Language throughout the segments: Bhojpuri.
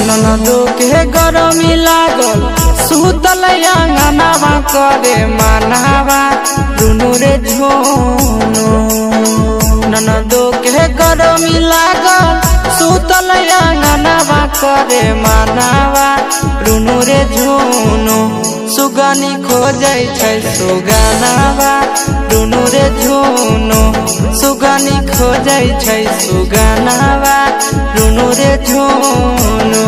ननदो के गरमी लागल सुतल अंगनावा करे मानावा दुनु रे झोनो। ननदो के गरमी लागल सुतल अंगनावा करे मानावा दुनु रे झोनो। सुगनी खोजै छै सुगनावा दुनु रे झोनो। सुगनी खोजै छै सुगनावा दुनु रे झोनो।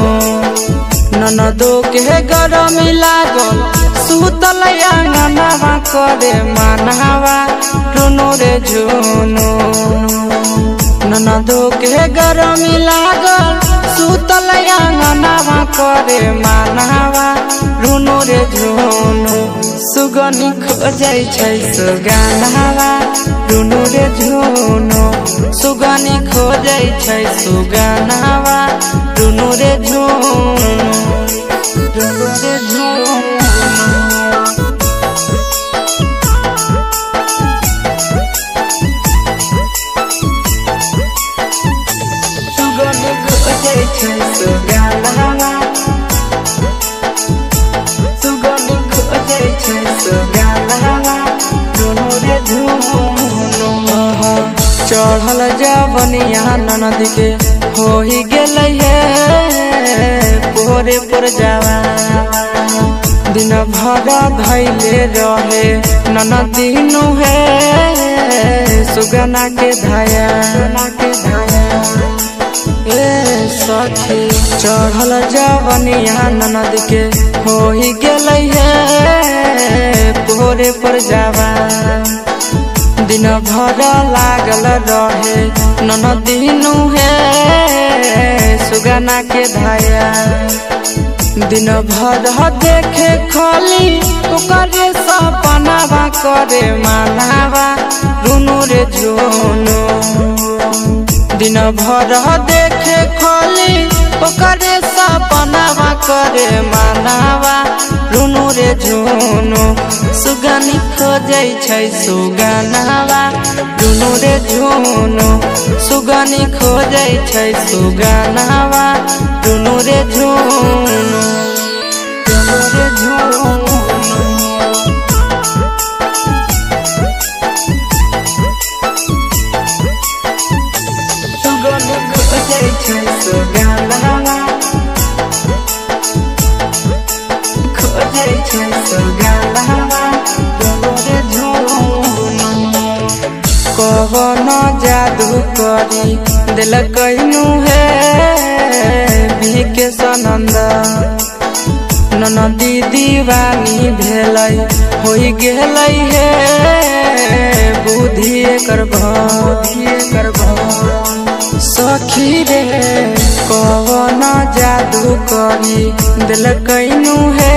ननदो के गरमी लागल सुतल अंगनावा करे मानावा दुनु रे झोनो। ननदो के गरमी लागल सुतल अंगनावा करे मानावा दुनु रे झोनो। सुगनी खोजै छै सुगनावा दुनु रे झोनो। सुगनी खोजै छै सुगनावा दुनु रे झोनो। दुनु रे झोनो। सुगनी खोजै छै सुगनावा सुगनी खोजै छै सुगनावा दुनु रे झोनो। चढ़ल जवनिया ननद के हो ही गेलै हे पोरे पर जावा। दिन भर धैले रहे ननदिनु हे सुगना के धाया के धाया। ए सखी चढ़ल जवनिया ननद के हो ही गेलै हे पोरे पर जावा। दिन भर लागल रहे ननदिनु हे सुगना के धाया। दिन भर देखे खाली ओकरे सपनावा करे मानावा दुनु रे झोनो। दिन भर देखे खाली ओकरे सपनावा करे मानावा दुनु रे झोनो। सुगनी खोजै छै सुगनावा दुनु रे झोनो। सुगनी खोजै छै सुगनावा दुनु रे झोनो। दुनु रे झोनो। सुगनी खोजै छै सुगनावा खोजै छै सुगनावा दुनु रे झोनो। कवन जादू करी दिलकैनु हे के सनंद। ननदी दीवानी भेलै होई गेलै हे बुद्धि एकर सखी रे कवन जादू करी दिलकैनु हे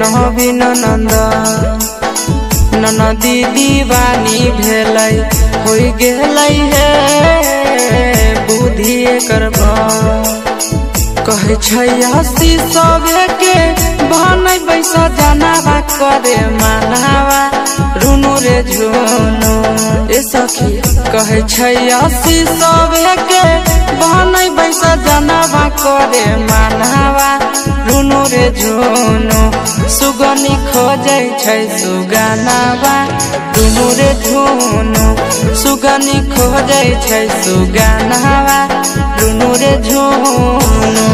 नवीन नंद। ननदी दीवानी भेलै होई गेलै हे बुद्धि एकर कहै छै हसी सबे के बहनै बैसा जनावा करे मानावा दुनु रे झोनो। ए सखी कहै छै हसी सबे के बहनै बैसा जनावा करे मानावा दुनु रे झोनो। सुगनी खोजै छै सुगनावा दुनु रे झोनो। सुगनी खोजै छै सुगनावा दुनु रे झोनो।